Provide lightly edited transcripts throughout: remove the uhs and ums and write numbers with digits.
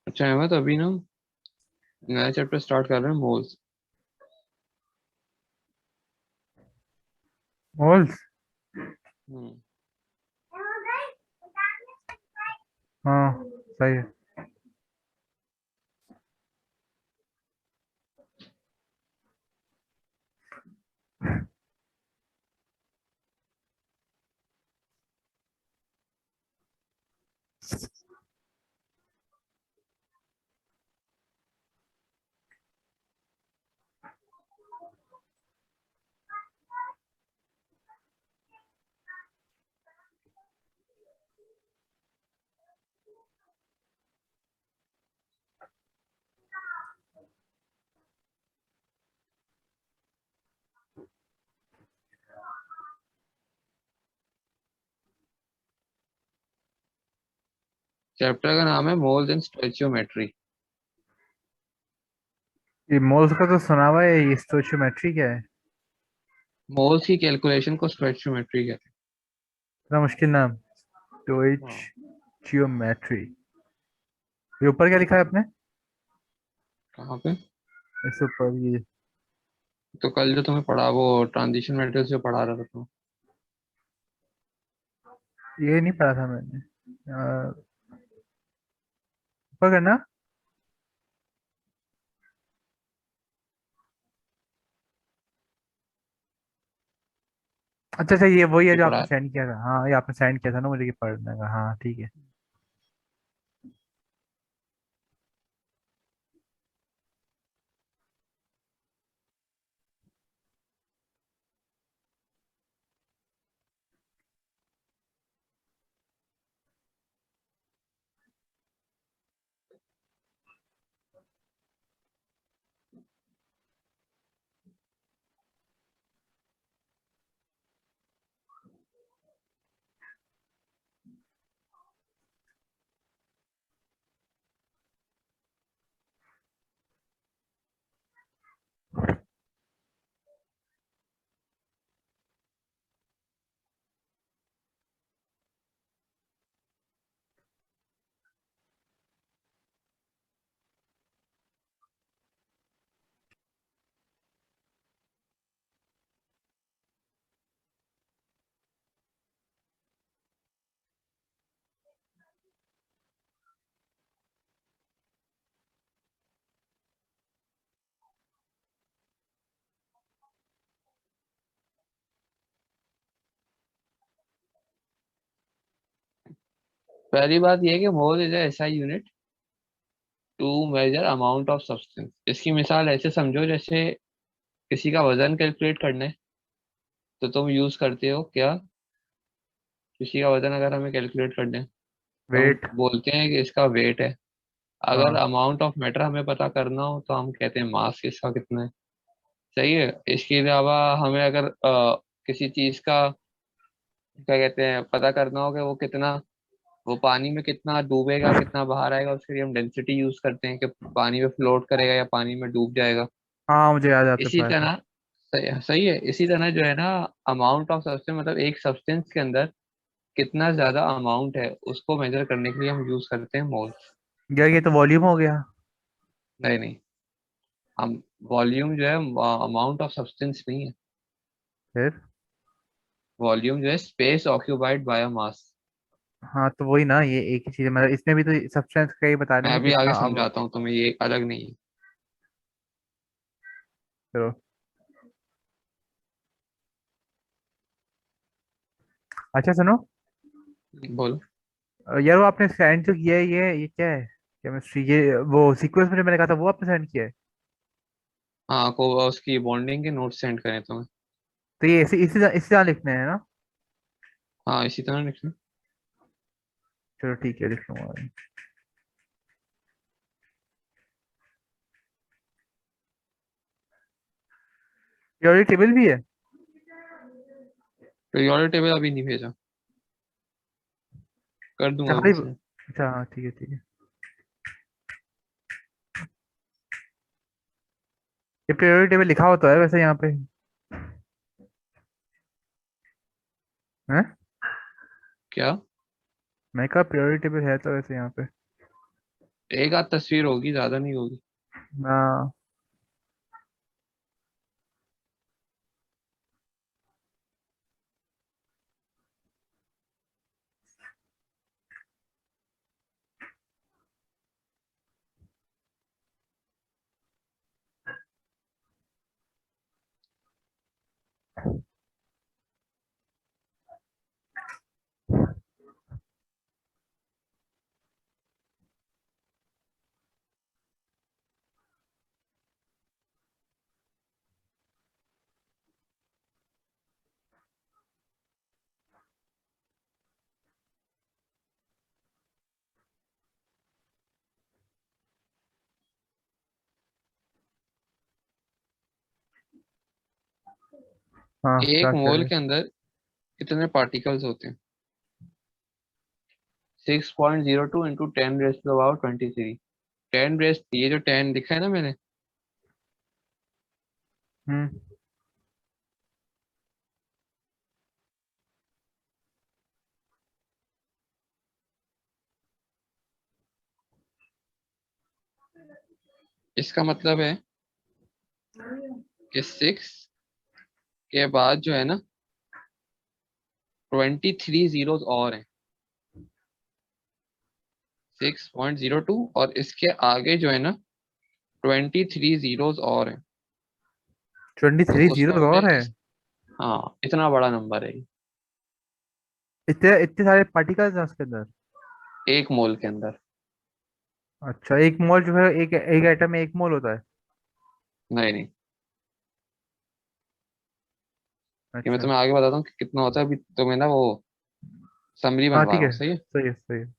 अच्छा अहमद, अभी ना नया चैप्टर स्टार्ट कर रहे हैं, मोल्स। मोल्स। हम्म। हाँ, सही है। चैप्टर का नाम है मोल्स इन स्टोइचियोमेट्री। ये मोल्स का तो सुना हुआ है, ये स्टोइचियोमेट्री क्या है? मोल्स की कैलकुलेशन को स्टोइचियोमेट्री कहते इतना मुश्किल नाम। हैं। हाँ। स्टोइचियोमेट्री। ये ऊपर क्या लिखा है आपने? कहाँ पे? इस ऊपर ये। तो कल जो तुम्हें पढ़ा वो ट्रांजिशन मैट्रिक्स जो पढ़ा रहा था तुम्हें। ये नहीं पढ़ा था मैंने। ऊपर करना। अच्छा अच्छा, ये वही है ये जो पढ़ा आपने है। सेंड किया था। हाँ, ये आपने सेंड किया था ना मुझे, ये पढ़ने का। हाँ ठीक है। पहली बात यह है कि मोल इज ऐसा unit to measure amount of substance. इसकी मिसाल ऐसे समझो जैसे किसी का वजन कैलकुलेट करना है तो तुम यूज करते हो क्या? किसी का वजन अगर हमें कैलकुलेट करना है तो हम वेट। बोलते हैं कि इसका वेट है। अगर हाँ अमाउंट ऑफ मैटर हमें पता करना हो तो हम कहते हैं मास इसका कितना है। सही है। इसके अलावा हमें अगर किसी चीज का क्या कहते हैं पता करना हो कि वो कितना, वो पानी में कितना डूबेगा कितना बाहर आएगा, उसके लिए हम डेंसिटी यूज करते हैं कि पानी में फ्लोट करेगा या पानी में डूब जाएगा। हाँ, मुझे याद है, आपने इसी पढ़ा था। तरह सही है। इसी तरह जो है ना, अमाउंट ऑफ सब्सटेंस मतलब एक सब्सटेंस के अंदर कितना ज्यादा अमाउंट है उसको मेजर करने के लिए हम यूज करते हैं मोल्स। यार ये तो वॉल्यूम हो गया। नहीं नहीं, हम वॉल्यूम जो है अमाउंट ऑफ सब्सटेंस नहीं है। फिर? वॉल्यूम जो है स्पेस ऑक्यूपाइड बाय मास। हाँ तो वही ना, ये एक ही चीज है, मतलब इसमें भी तो सब्सटेंस का ही बता रहे मैं हैं कि अभी कितना आगे अब। समझाता हूँ तुम्हें, ये अलग नहीं है। चलो। अच्छा सुनो। बोलो। यार वो आपने सेंड जो किया है, ये क्या है? केमिस्ट्री, ये वो सीक्वेंस में जो मैंने कहा था वो आपने सेंड किया है? हाँ, को उसकी बॉन्डिंग के नोट सेंड करें तुम्हें। तो ये इसी इसी इसी तरह लिखना है ना? हाँ इसी तरह लिखना। चलो ठीक है, लिख लूंगा। ये और ये टेबल भी है? पीरियोडिक टेबल अभी नहीं भेजा, कर अच्छा दूंगा खाली। अभी से। अच्छा हाँ, ठीक है ठीक है। ये पीरियोडिक टेबल लिखा होता है वैसे यहाँ पे? है? क्या? मैं कहा पीरियोडिक टेबल है तो वैसे यहाँ पे। एक आध तस्वीर होगी, ज्यादा नहीं होगी। हाँ। हाँ, क्या एक कह मोल रहे? के अंदर कितने पार्टिकल्स होते हैं? 6.02 इंटू 10⁻23। 10 ये जो 10 दिखा है ना मैंने, हम्म। इसका मतलब है कि 6 के बाद जो है ना 23 जीरोस और हैं। 6.02 और इसके आगे जो है ना 23 जीरोस और हैं। ट्वेंटी तो थ्री उसको जीरो हमने और है? हाँ, इतना बड़ा नंबर है ये, इतने इतने सारे पार्टिकल्स हैं उसके अंदर? एक मोल के अंदर। अच्छा, एक मोल जो है, एक एक एटम में एक मोल होता है? नहीं नहीं, ये मैं अच्छा। तुम्हें आगे बताता हूँ कि कितना होता है। अभी तुम्हें ना वो समरी हाँ, बनवा ठीक रहा है, हूँ, सही है। सही है, सही है।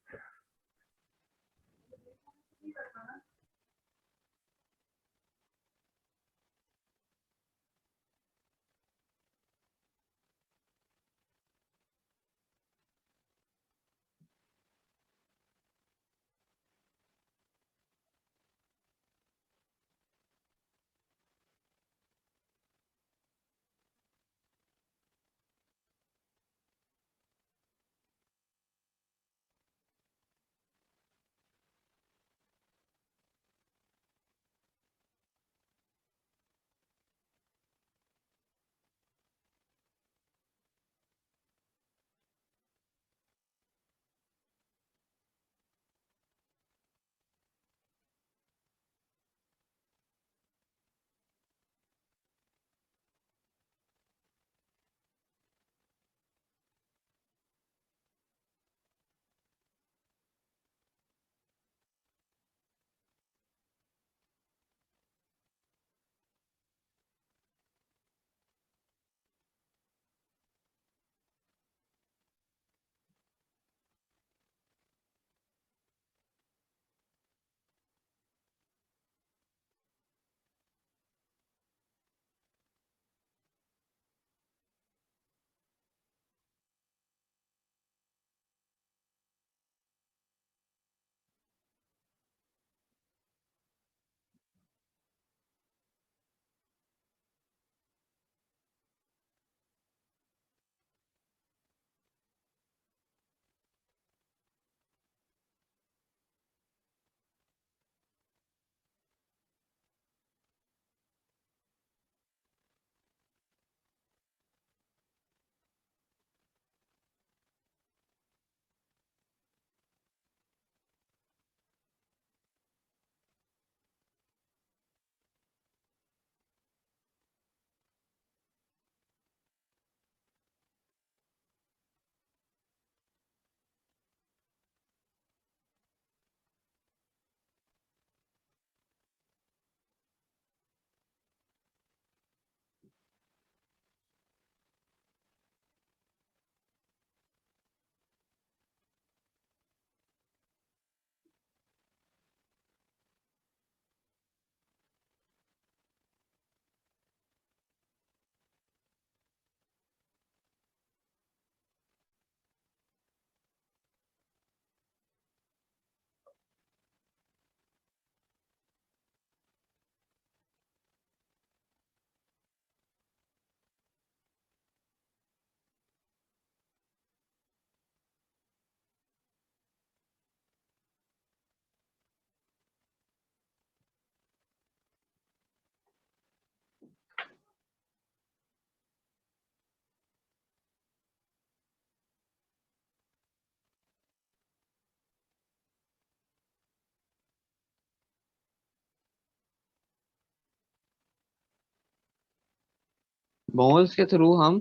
मोल्स के थ्रू हम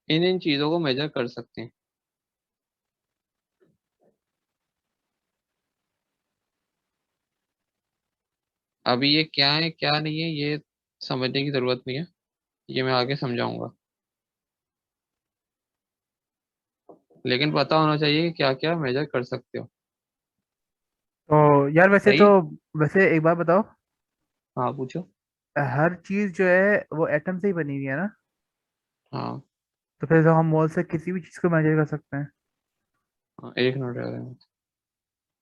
इन इन चीजों को मेजर कर सकते हैं। अभी ये क्या है क्या नहीं है ये समझने की जरूरत नहीं है, ये मैं आगे समझाऊंगा। लेकिन पता होना चाहिए कि क्या क्या मेजर कर सकते हो। तो यार वैसे तो, सही। वैसे एक बात बताओ, हाँ पूछो। हर चीज जो है वो एटम से ही बनी हुई है ना? हाँ। तो फिर तो हम मोल से किसी भी चीज को मेजर कर सकते हैं। हाँ, एक मिनट रह गए।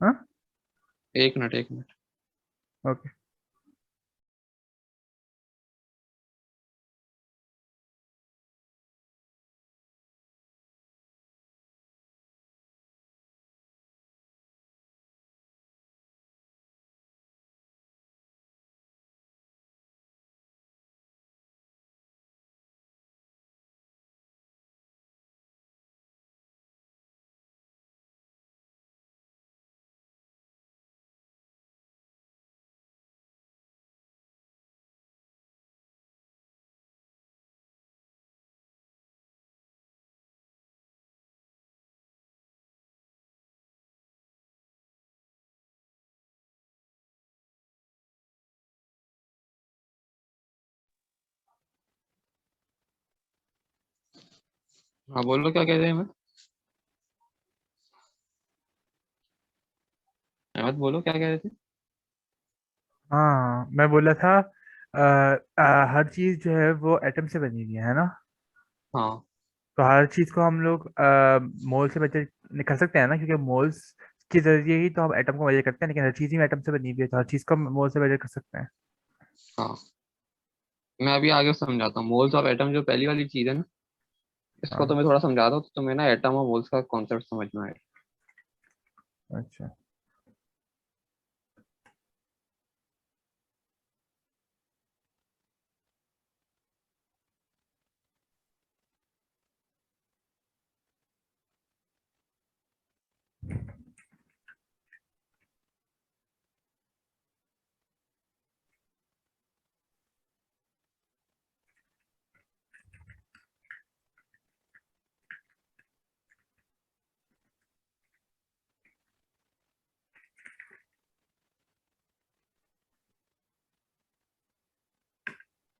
हाँ। एक मिनट एक मिनट। ओके। हाँ बोलो क्या कह रहे हैं। मैं अहमद बोलो क्या कह रहे थे। हाँ मैं बोला था, हर चीज जो है वो एटम से बनी हुई है ना? हाँ। तो हर चीज को हम लोग मोल से मेजर कर सकते हैं ना, क्योंकि मोल्स के जरिए ही तो हम एटम को मेजर करते हैं, लेकिन हर चीज ही एटम से बनी हुई है तो हर चीज को मोल से मेजर कर सकते हैं। हाँ मैं अभी आगे समझाता हूँ। मोल्स ऑफ एटम जो पहली वाली चीज है ना, इसको तो हाँ। मैं थोड़ा समझाता हूँ तो तुम्हें ना एटम और मोल्स का कॉन्सेप्ट समझ में आएगा। अच्छा।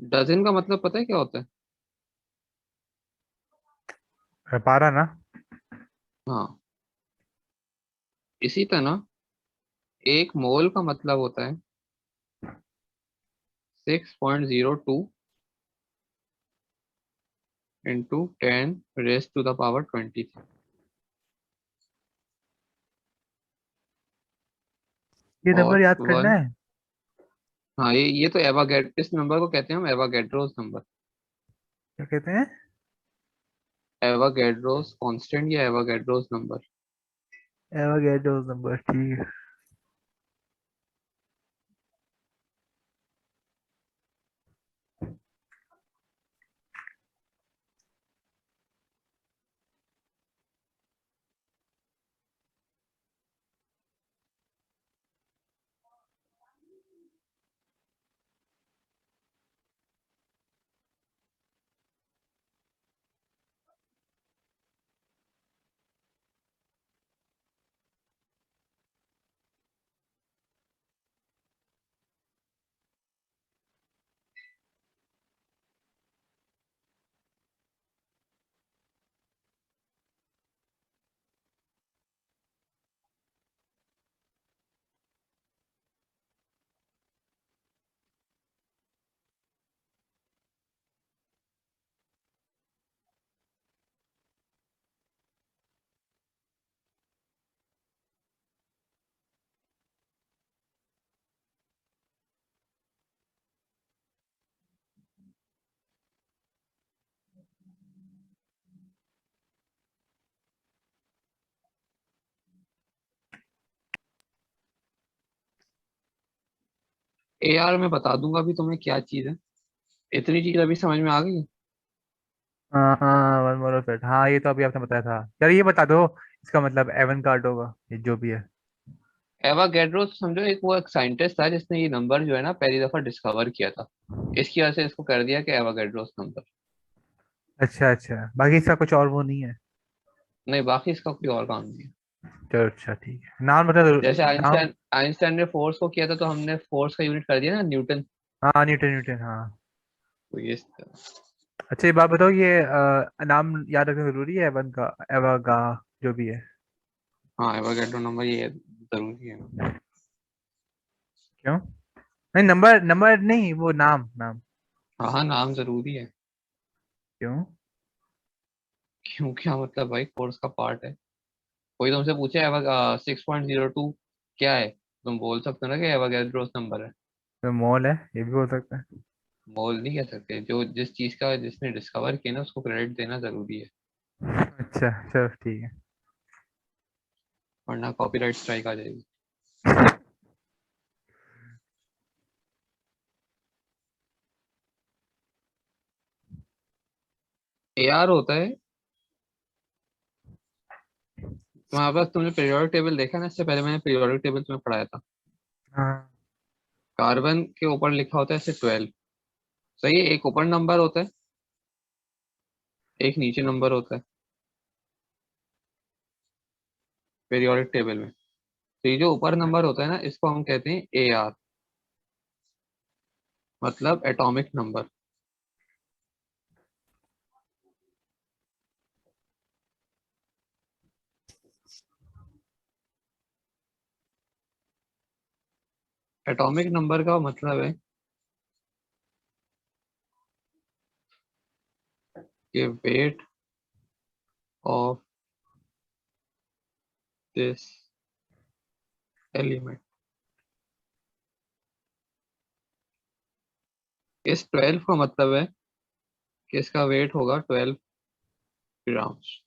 डजन का मतलब पता है क्या होता है? पारा ना? हाँ। इसी तरह एक मोल का मतलब होता है 6.02 into 10 raised to the power 23। ये नंबर और याद करना वन। है? हाँ ये तो एवागेड इस नंबर को कहते हैं हम एवागेड्रोस नंबर। क्या कहते हैं? एवागेड्रोस कांस्टेंट या एवागेड्रोस नंबर। एवोगैड्रो नंबर, ठीक है। ए यार मैं बता दूंगा अभी तुम्हें क्या चीज है। इतनी चीज अभी समझ में आ गई है। हाँ हाँ, वन मोर ऑफ इट, हाँ ये तो अभी आपने बताया था। यार ये बता दो, इसका मतलब एवन कार्ड होगा, ये जो भी है। एवागेड्रो समझो, एक साइंटिस्ट था जिसने ये नंबर जो है ना पहली दफा डिस्कवर किया था, इसकी वजह से इसको कर दिया कि एवागेड्रोस नंबर। अच्छा अच्छा, बाकी इसका कुछ और वो नहीं है? नहीं, बाकी इसका कोई और काम नहीं है। चलो अच्छा ठीक है, नाम मतलब जैसे नाम। आइंस्टाइन आइंस्टाइन ने फोर्स को किया था तो हमने फोर्स का यूनिट कर दिया ना न्यूटन। हाँ न्यूटन, न्यूटन हाँ। तो ये अच्छा ये बात बताओ, ये नाम याद रखना जरूरी है वन का, एवागा जो भी है? हाँ, एवोगैड्रो नंबर ये जरूरी है। क्यों? नहीं नंबर, नंबर नहीं, वो नाम, नाम। हाँ हाँ, नाम जरूरी है। क्यों? क्यों क्या मतलब भाई, कोर्स का पार्ट है। कोई तुमसे पूछे 6.02 क्या है, तुम बोल सकते हो ना कि एवोगैड्रोस नंबर है। तो मोल है, ये भी हो सकता है। मोल नहीं कह सकते, जो जिस चीज का जिसने डिस्कवर किया ना उसको क्रेडिट देना जरूरी है, अच्छा चलो ठीक है। वरना कॉपीराइट स्ट्राइक आ जाएगी। एआर होता है तुम्हारे पास, तुमने पीरियोडिक टेबल देखा ना, इससे पहले मैंने पीरियोडिक टेबल तुम्हें पढ़ाया था। हाँ कार्बन के ऊपर लिखा होता है ऐसे 12। सही है, एक ऊपर नंबर होता है, एक नीचे नंबर होता है पीरियोडिक टेबल में। तो ये जो ऊपर नंबर होता है ना, इसको हम कहते हैं ए आर, मतलब एटॉमिक नंबर। एटॉमिक नंबर का मतलब है कि वेट ऑफ दिस एलिमेंट। इस 12 का मतलब है कि इसका वेट होगा 12 ग्राम्स।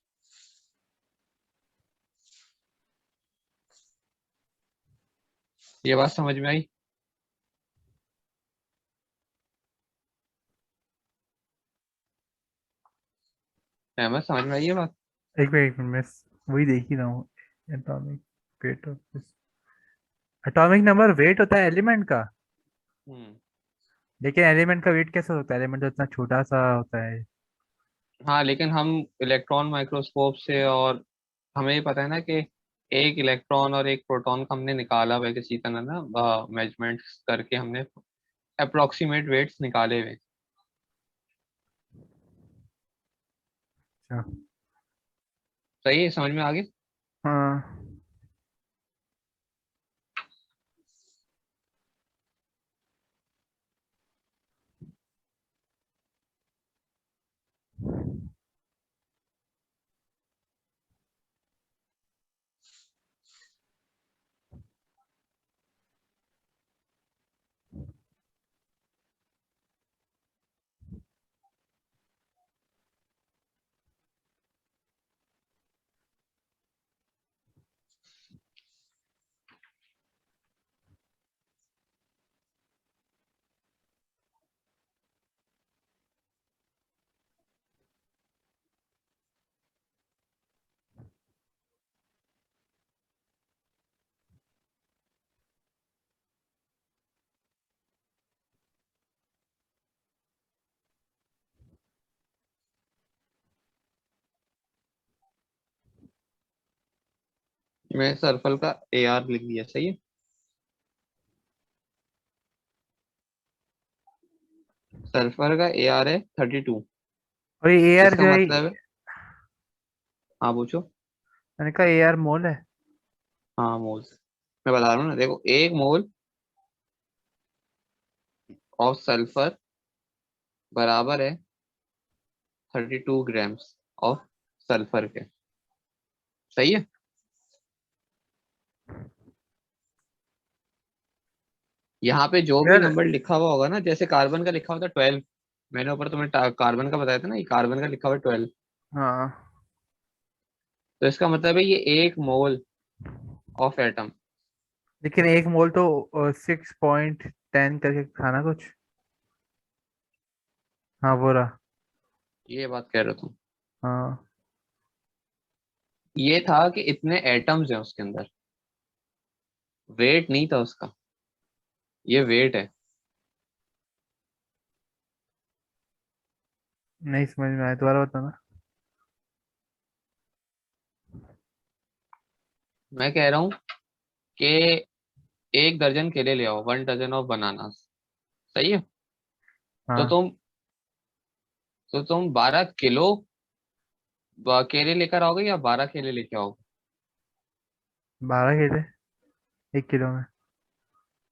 ये बात समझ में आई? अहमद, समझ में आई ये बात? एक मिनट, मैं वही देख ही रहा हूँ। Atomic weight of, atomic number weight होता है एलिमेंट का? हम्म। लेकिन एलिमेंट का वेट कैसे होता है, एलिमेंट तो इतना छोटा सा होता है। हाँ, लेकिन हम इलेक्ट्रॉन माइक्रोस्कोप से, और हमें ये पता है ना कि एक इलेक्ट्रॉन और एक प्रोटॉन का हमने निकाला हुआ है किसी तरह ना, मेजरमेंट्स करके हमने अप्रोक्सीमेट वेट्स निकाले हुए हैं। अच्छा। सही है, समझ में आ गई? हाँ। मैं सर्कल का ए आर लिख दिया, सही है। सल्फर का ए आर है 32। और ये एआर इसका जो है, मतलब है, हाँ पूछो। मैंने कहा एआर मोल है। हाँ, मोल। मैं बता रहा हूँ ना, देखो, एक मोल ऑफ सल्फर बराबर है 32 ग्राम्स ऑफ सल्फर के। सही है। यहाँ पे जो भी यार नंबर लिखा हुआ होगा ना, जैसे कार्बन का लिखा हुआ था 12, मैंने ऊपर तुम्हें कार्बन का बताया था ना, ये कार्बन का लिखा हुआ है 12। हाँ, तो इसका मतलब है ये एक मोल ऑफ एटम। लेकिन एक मोल तो 6.10 करके था ना कुछ। हाँ वो रहा। ये बात कह रहे हो तुम? हाँ। ये था कि इतने एटम्स हैं उसके अंदर। वेट नहीं था उसका, ये वेट है। नहीं समझ में आया, दोबारा बताना। मैं कह रहा हूँ कि 1 दर्जन केले ले आओ, 1 डजन ऑफ बनाना। सही है। तो हाँ। तुम तो तुम 12 किलो केले लेकर आओगे या 12 केले लेके आओगे? 12 केले 1 किलो में।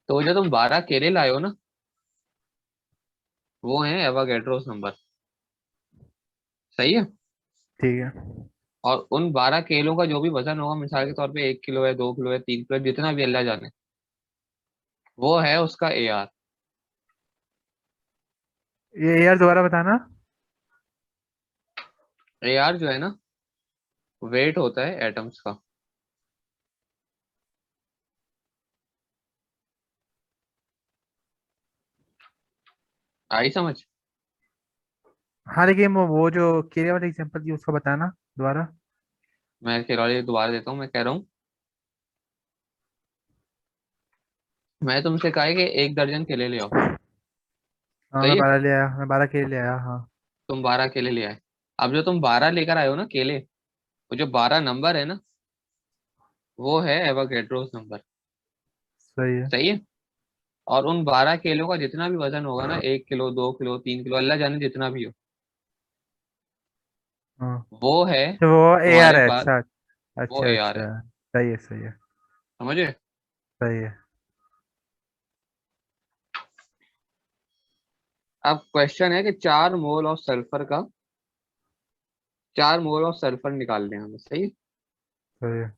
तो जो तुम 12 केले लाए हो ना, वो है एवोगैड्रोस नंबर। सही है। ठीक है। और उन 12 केलों का जो भी वजन होगा, मिसाल के तौर पे 1 किलो है, 2 किलो है, 3 किलो है, जितना भी अल्लाह जाने, वो है उसका AR। ये यार दोबारा बताना। AR जो है ना, वेट होता है एटम्स का। आई समझ? हाँ लेकिन वो जो केले वाला एग्जांपल दिया उसका बताना दोबारा। मैं खिलौड़ी दोबारा देता हूँ। मैं कह रहा हूँ, मैं तुमसे कहा है कि 1 दर्जन केले ले आओ। हाँ सही मैं है। 12 ले आया, मैं 12 केले ले आया, हाँ। तुम 12 केले ले आए। अब जो तुम 12 लेकर आए हो ना केले, वो जो 12 नंबर है ना, वो है एवोगैड्रोस नंबर। सही है। सही है। और उन 12 केलों का जितना भी वजन होगा ना, 1 किलो, 2 किलो, 3 किलो, अल्लाह जाने जितना भी हो, हाँ वो है तो वो ए आर तुम्हारे है, पास। अच्छा। वो अच्छा AR है। अच्छा। सही है सही है। समझे? सही है। अब क्वेश्चन है कि 4 मोल ऑफ सल्फर का, 4 मोल ऑफ सल्फर निकालने हैं हमें। सही है। सही है।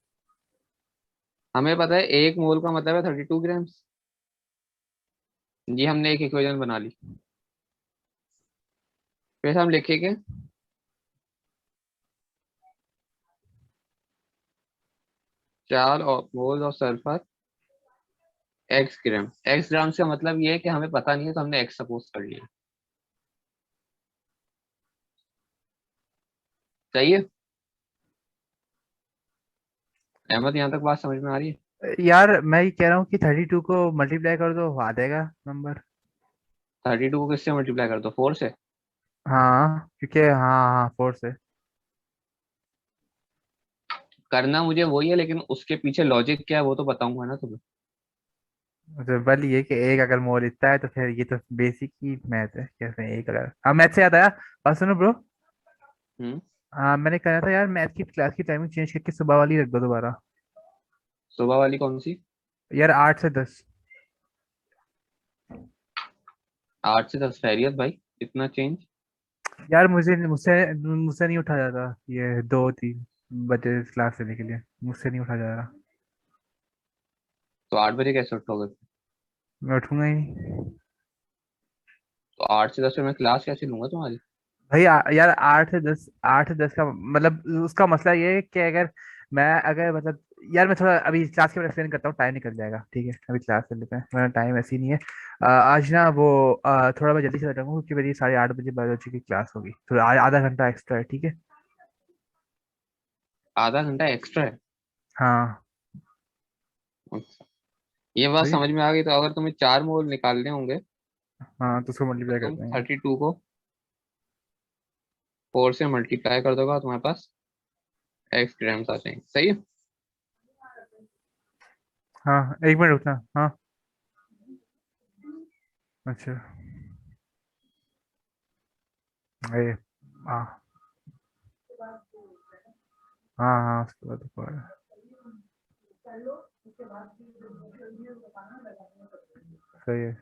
हमें पता है 1 मोल का मतलब है 32 ग्राम्स। ये हमने एक इक्वेशन बना ली। फिर हम लिखेंगे 4 mole of sulphur X gram. X ग्राम से मतलब ये है कि हमें पता नहीं है, तो हमने X सपोज कर लिया। सही है। अहमद, यहाँ तक बात समझ में आ रही है? यार मैं ये कह रहा हूँ कि 32 को मल्टीप्लाई कर दो, आ जाएगा नंबर। 32 को किससे मल्टीप्लाई कर दो? 4 से। हाँ क्योंकि हाँ हाँ 4 से। करना मुझे वही है, लेकिन उसके पीछे लॉजिक क्या है वो तो बताऊंगा ना तुम्हें। तो बल ये कि एक अगर मोल इतना है तो फिर ये तो बेसिक ही मैथ है, कैसे एक अगर, हाँ मैथ से याद आया। और सुनो ब्रो। हम्म। हाँ मैंने कहा था यार मैथ की क्लास की टाइमिंग चेंज करके सुबह वाली रख दो दोबारा। सुबह वाली कौन सी? यार 8 से 10। 8 से 10 खैरियत भाई, इतना चेंज? यार मुझे मुझसे मुझसे नहीं उठा जाता ये 2-3 बजे क्लास लेने के लिए, मुझसे नहीं उठा जा रहा। तो 8 बजे कैसे उठोगे? मैं उठूंगा ही नहीं। तो 8 से 10 में मैं क्लास कैसे लूंगा तुम्हारी? भाई यार 8 से 10, 8 से 10 का मतलब उसका मसला ये है कि अगर मैं अगर मतलब, यार मैं थोड़ा अभी क्लास के बारे में एक्सप्लेन करता हूँ, टाइम निकल जाएगा, ठीक है अभी क्लास कर लेते हैं, मेरा टाइम ऐसे ही नहीं है। आज ना वो थोड़ा मैं जल्दी से जाऊंगा क्योंकि मेरी 8:30 बजे बायोलॉजी की क्लास होगी, तो आधा घंटा एक्स्ट्रा है, ठीक है। आधा घंटा एक्स्ट्रा है? हाँ। अच्छा। ये बात भाई समझ में आ गई। तो अगर तुम्हें 4 मोल निकालने होंगे, हाँ तो उसको तो मल्टीप्लाई तुम करते हैं। 32 को 4 से मल्टीप्लाई कर दोगा, तुम्हारे पास X ग्राम्स आ जाएंगे। सही है। हाँ 1 मिनट रुकना, हाँ। अच्छा। अरे हाँ हाँ हाँ उसके बाद सही है।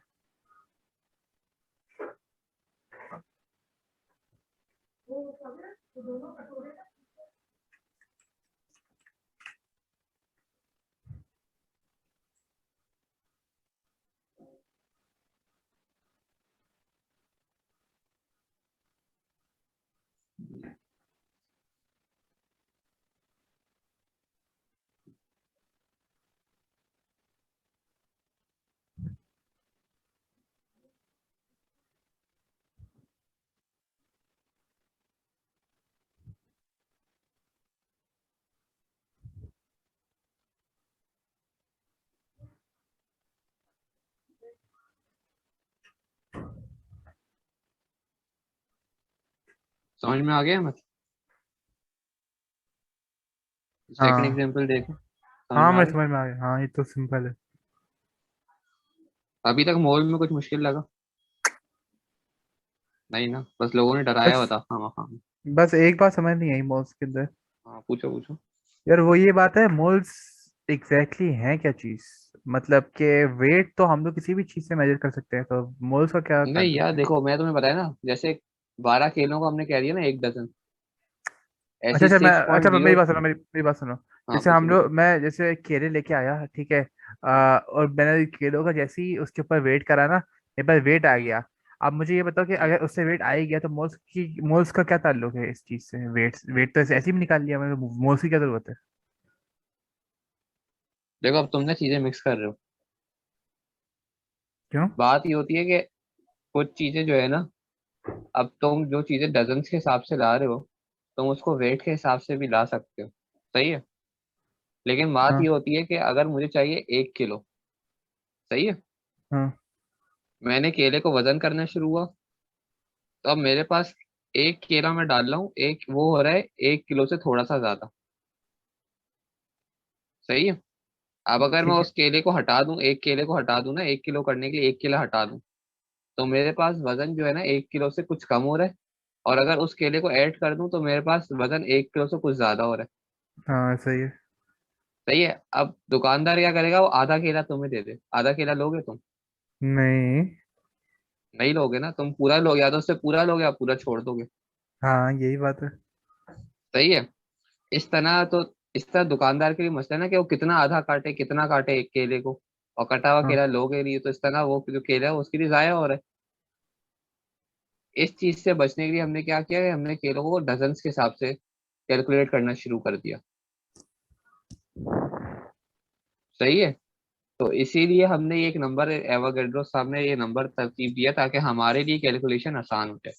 समझ में आ गया मत? सेकंड हाँ एग्जांपल देखो, समझ हाँ, में आ मैं गया? समझ में आ गया। हाँ, ये तो सिंपल है। अभी तक मोल में कुछ मुश्किल लगा? नहीं ना, बस लोगों ने डराया बस बता हाँ हाँ। बस एक बात समझ नहीं आई मोल्स के अंदर। हाँ पूछो पूछो। यार वो ये बात है, मोल्स एग्जैक्टली है क्या चीज? मतलब कि वेट तो हम लोग किसी भी चीज से मेजर कर सकते हैं, तो मोल्स का क्या नहीं ताल्लुक यार है? देखो, मैं तुम्हें बताया ना, जैसे 12 केलों को हमने कह दिया ना 1 डजन, अच्छा ऐसी अच्छा, सिक्स पॉइंट मेरी जीरो बात सुनो, मेरी बात सुनो। हाँ जैसे पूछो हम पूछो। लोग, मैं जैसे केले लेके आया, ठीक है। और मैंने केलों का जैसे ही उसके ऊपर वेट करा ना, मेरे पास वेट आ गया। अब मुझे ये बताओ कि हम्म। अगर उससे वेट आ ही गया तो मोल्स का क्या ताल्लुक है इस चीज से? वेट तो ऐसे ही भी निकाल लिया मैंने, मोल्स की क्या जरूरत है? देखो अब तुमने चीजें मिक्स कर रहे हो। क्यों? बात ये होती है कि कुछ चीजें जो है ना, अब तुम जो चीजें डजन के हिसाब से ला रहे हो, तुम उसको वेट के हिसाब से भी ला सकते हो, सही है। लेकिन बात ये हाँ होती है कि अगर मुझे चाहिए 1 किलो, सही है, हाँ मैंने केले को वजन करना शुरू हुआ, तो अब मेरे पास एक केला मैं डाल रहा हूँ, एक वो हो रहा है 1 किलो से थोड़ा सा ज्यादा, सही है। अब अगर मैं ठीक है। उस केले को हटा दूं, एक केले को हटा दूं ना, 1 किलो करने के लिए 1 केला हटा दूं, तो मेरे पास वजन जो है ना 1 किलो से कुछ कम हो रहा है। और अगर उस केले को ऐड कर दूं तो मेरे पास वजन 1 किलो से कुछ ज्यादा हो रहा है। हाँ सही है। सही है। अब दुकानदार क्या करेगा, वो आधा केला तुम्हें दे दे, आधा केला लोगे तुम? नहीं। नहीं लोगे ना, तुम पूरा लोगे, या तो उससे पूरा लोगे या पूरा छोड़ दोगे। हाँ यही बात है। सही है। इस तरह तो, इस तरह दुकानदार के लिए मसला है ना कि वो कितना आधा काटे कितना काटे एक केले को, और कटा हुआ हाँ केला लोगे नहीं, तो इस तरह वो जो केला है वो उसके लिए जाया हो रहा है। इस चीज से बचने के लिए हमने क्या किया है, हमने केलों को डजन के हिसाब से कैलकुलेट करना शुरू कर दिया। सही है। तो इसीलिए हमने ये एक नंबर एवोगेड्रो साहब ने ये नंबर तरतीब दिया ताकि हमारे लिए कैलकुलेशन आसान हो जाए।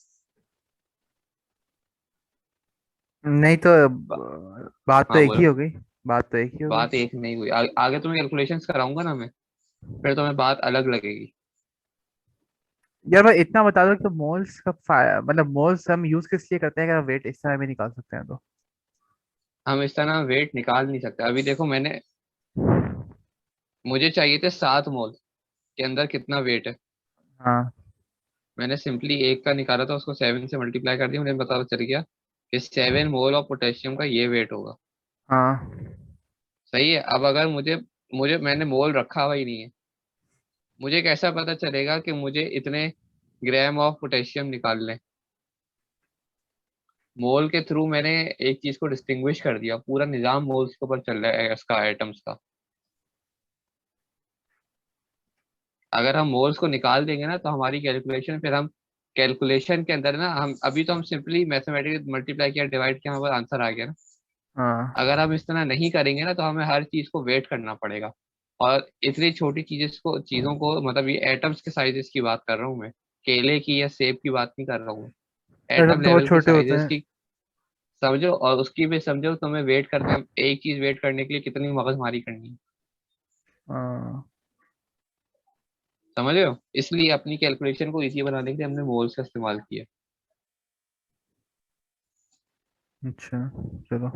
नहीं तो बा- बात तो हाँ एक ही बोलो। हो गई। बात तो एक ही हो गई। बात एक नहीं हुई, आगे तुम्हें कैलकुलेशंस कराऊंगा ना मैं, फिर तुम्हें बात अलग लगेगी। यार मैं इतना बता दो कि मोल्स का मतलब मोल्स हम यूज किस लिए करते हैं, अगर वेट इस तरह भी निकाल सकते हैं तो? हम इस तरह वेट निकाल नहीं सकते। अभी देखो मैंने, मुझे चाहिए थे 7 मोल के अंदर कितना वेट है, हाँ मैंने सिंपली एक का निकाला था, उसको 7 से मल्टीप्लाई कर दिया, मुझे पता चल गया कि 7 मोल ऑफ पोटेशियम का ये वेट होगा। हाँ। सही है। अब अगर मुझे मुझे मैंने मोल रखा हुआ ही नहीं है, मुझे कैसा पता चलेगा कि मुझे इतने ग्राम ऑफ पोटेशियम निकालने हैं? मोल के थ्रू मैंने एक चीज को डिस्टिंग्विश कर दिया, पूरा निजाम मोल्स के ऊपर चल रहा है इसका, आइटम्स का। अगर हम मोल्स को निकाल देंगे ना तो हमारी कैलकुलेशन, फिर हम कैलकुलेशन के अंदर ना, हम अभी तो हम सिंपली मैथमेटिकल मल्टीप्लाई किया डिवाइड किया, हमारे आंसर आ गया ना। हाँ। अगर हम इस तरह नहीं करेंगे ना तो हमें हर चीज को वेट करना पड़ेगा। और इतनी छोटी चीजों को मतलब ये एटम्स के साइजेस की बात कर रहा हूँ मैं, केले की या सेब की बात नहीं कर रहा हूँ, एटम एटम तो बहुत लेवल की छोटे होते साइजेस हैं। की। समझो, और उसकी भी समझो, तुम्हें वेट करने, एक चीज वेट करने के लिए कितनी मगजमारी करनी है। हाँ। समझ रहे हो, इसलिए अपनी कैलकुलेशन को इजी बनाने के लिए हमने मोल्स का इस्तेमाल किया। अच्छा चलो।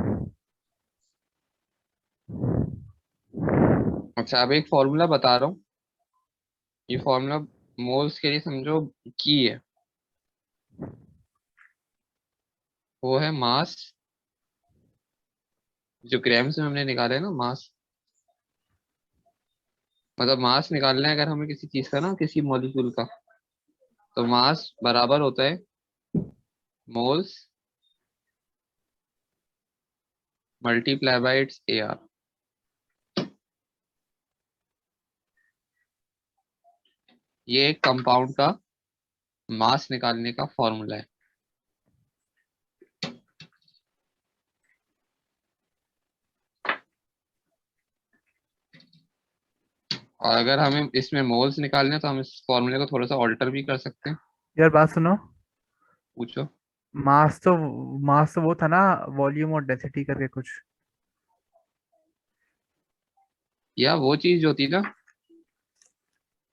अच्छा अब एक फॉर्मूला बता रहा हूँ, ये फॉर्मूला मोल्स के लिए समझो की है। वो है मास, जो ग्राम्स में हमने निकाला है ना मास, मतलब मास निकालना है अगर हमें किसी चीज का ना, किसी मॉलिक्यूल का, तो मास बराबर होता है moles multiply by it's AR। ये एक कंपाउंड का मास निकालने का फॉर्मूला है। और अगर हमें इसमें मोल्स निकालने हैं तो हम इस फॉर्मूले को थोड़ा सा ऑल्टर भी कर सकते हैं। यार बात सुनो। पूछो। मास तो मास तो वो था ना, वॉल्यूम और डेंसिटी करके कुछ। या वो चीज जो थी ना,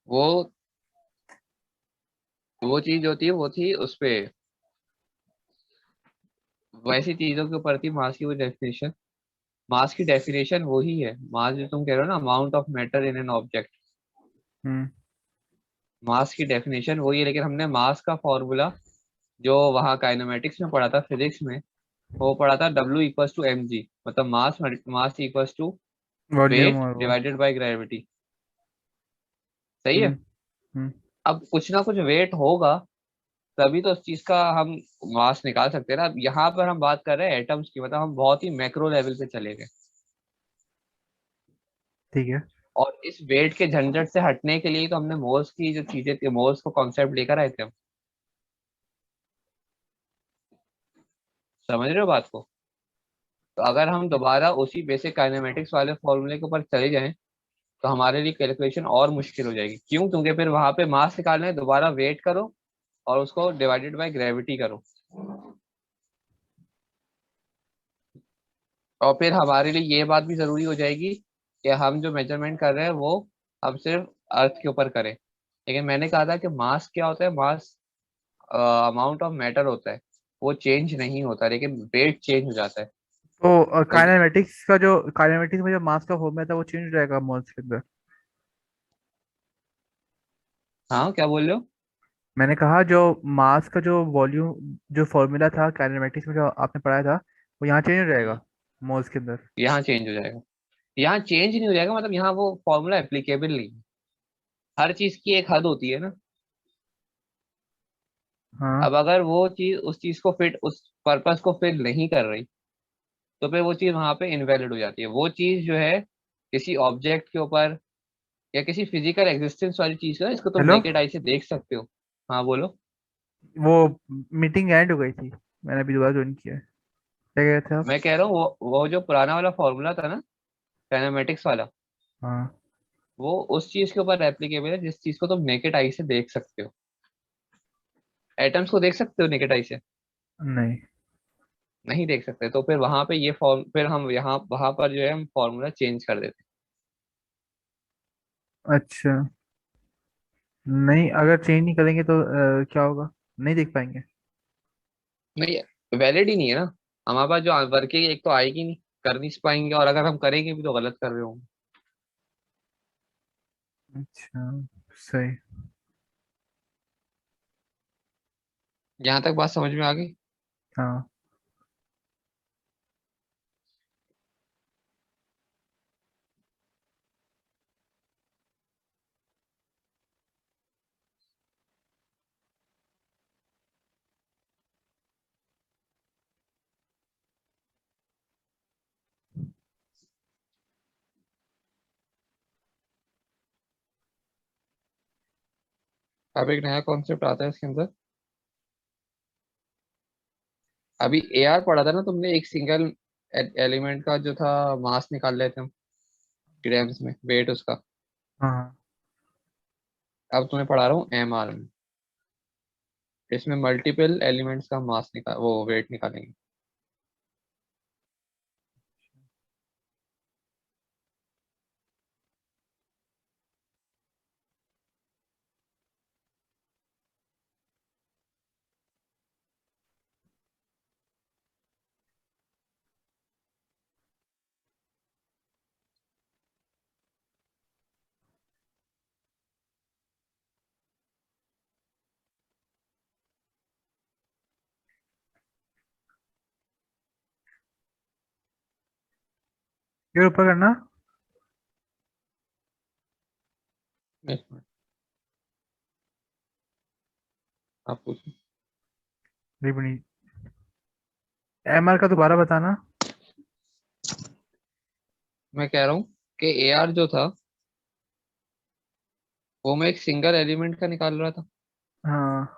वो वो चीज जो थी वो थी उस पे, वैसी चीजों के ऊपर थी मास की वो डेफिनेशन। मास की डेफिनेशन वही है, मास जो तुम कह रहे हो ना, amount of matter in an object. Hmm. Mass की डेफिनेशन वही है, लेकिन हमने मास का फॉर्मूला जो वहाँ काइनेमेटिक्स में पढ़ा था, फिजिक्स में, वो पढ़ा था W = mg, मतलब मास मास इक्वल्स टू वॉल्यूम वेट और वो। Divided by gravity. सही हम्म। है। हम्म। अब कुछ ना कुछ वेट होगा, तभी तो उस चीज का हम मास निकाल सकते हैं ना। अब यहाँ पर हम बात कर रहे हैं एटम्स की, मतलब हम बहुत ही मैक्रो लेवल पे चले गए। ठीक है। और इस वेट के झंझट से हटने के लिए तो हमने मोल्स की जो चीजें थी, मोल्स को कॉन्सेप्ट लेकर आए थे हम। समझ रहे हो बात को? तो अगर हम दोबारा उसी बेसिक काइनेमेटिक्स वाले फॉर्मूले के ऊपर चले जाएं, तो हमारे लिए कैलकुलेशन और मुश्किल हो जाएगी। क्यों? क्योंकि फिर वहां पे मास निकालना है, दोबारा वेट करो और उसको डिवाइडेड बाय ग्रेविटी करो। और फिर हमारे लिए ये बात भी जरूरी हो जाएगी कि हम जो मेजरमेंट कर रहे हैं वो हम सिर्फ अर्थ के ऊपर करें। लेकिन मैंने कहा था कि मास क्या होता है, मास अमाउंट ऑफ मैटर होता है, वो चेंज नहीं होता, लेकिन वेट चेंज हो जाता है। तो तो काइनेमेटिक्स में जो मास का फॉर्मूला था वो चेंज हो जाएगा मोल्स के अंदर। हाँ, क्या बोल रहे हो? मैंने कहा जो मास का जो वॉल्यूम जो फॉर्मूला था काइनेमेटिक्स में जो आपने पढ़ाया था वो यहाँ चेंज हो हम्म, जाएगा मोल्स के अंदर। यहाँ चेंज हो जाएगा। यहाँ चेंज नहीं हो जाएगा, मतलब यहाँ वो फॉर्मूला एप्लीकेबल नहीं है। हर चीज की एक हद होती है ना। हाँ। अब अगर वो चीज उस चीज को फिट, उस पर्पस को फिल नहीं कर रही, तो फिर वो चीज वहां पे इनवैलिड हो जाती है। वो चीज जो है किसी ऑब्जेक्ट के ऊपर या किसी फिजिकल एग्जिस्टेंस वाली चीज का, इसको तुम हेलो। नेकेड आई से देख सकते हो। हाँ, बोलो। वो मीटिंग एंड हो गई थी, मैंने अभी दोबारा ज्वाइन किया है। क्या कह रहे थे आप? मैं कह रहा हूँ वो जो पुराना वाला फॉर्मूला था ना, काइनेमेटिक्स वाला, हाँ। वो उस चीज के ऊपर एप्लीकेबल है जिस चीज को तुम नेकेड आई से देख सकते हो। एटम्स को देख सकते हो नेकेड आई से? नहीं। नहीं देख सकते, तो फिर वहां पे ये फॉर्म, फिर हम यहाँ वहां पर जो है हम फॉर्मूला चेंज कर देते अच्छा। नहीं, अगर चेंज नहीं करेंगे तो क्या होगा? नहीं देख पाएंगे। हैं। नहीं, वैलिड ही नहीं है ना। हमारे पास जो वर्किंग एक तो आएगी नहीं, कर नहीं पाएंगे, और अगर हम करेंगे भी तो गलत कर रहे होंगे। अच्छा। सही। यहाँ तक बात समझ में आ गई? हाँ। अब एक नया कॉन्सेप्ट आता है इसके अंदर। अभी एआर पढ़ा था ना तुमने, एक सिंगल एलिमेंट का जो था मास निकाल लेते हम ग्राम्स में, वेट उसका। हाँ। अब तुम्हें पढ़ा रहा हूँ एमआर में। इसमें मल्टीपल एलिमेंट्स का मास निकाल, वो वेट निकालेंगे। ये ऊपर करना। एक मिनट, आप पूछो। रिबनी। एमआर का दोबारा बताना। मैं कह रहा हूँ कि एआर जो था, वो मैं एक सिंगल एलिमेंट का निकाल रहा था। हाँ।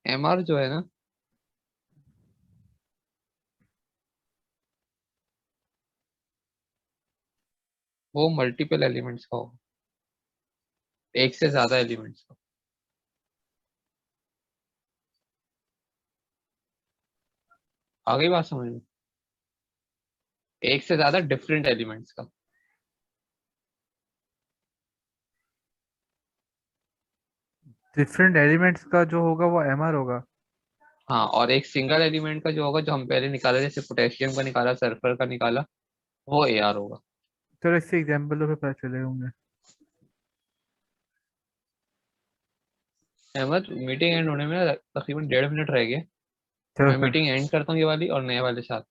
एमआर जो है ना, वो मल्टीपल एलिमेंट्स का होगा, एक से ज्यादा एलिमेंट्स का। आ गई बात समझ में? एक से ज्यादा डिफरेंट एलिमेंट्स का। डिफरेंट एलिमेंट्स का जो होगा वो एमआर होगा। हाँ, और एक सिंगल एलिमेंट का जो होगा, जो हम पहले निकाला, जैसे पोटेशियम का निकाला, सल्फर का निकाला, वो AR होगा। चलो इससे एग्जाम्पल तो फिर पता चले होंगे। अहमद, मीटिंग एंड होने में तकरीबन 1.5 मिनट रह गए। चलो मैं फिर। मीटिंग एंड करता हूँ ये वाली, और नए वाले साथ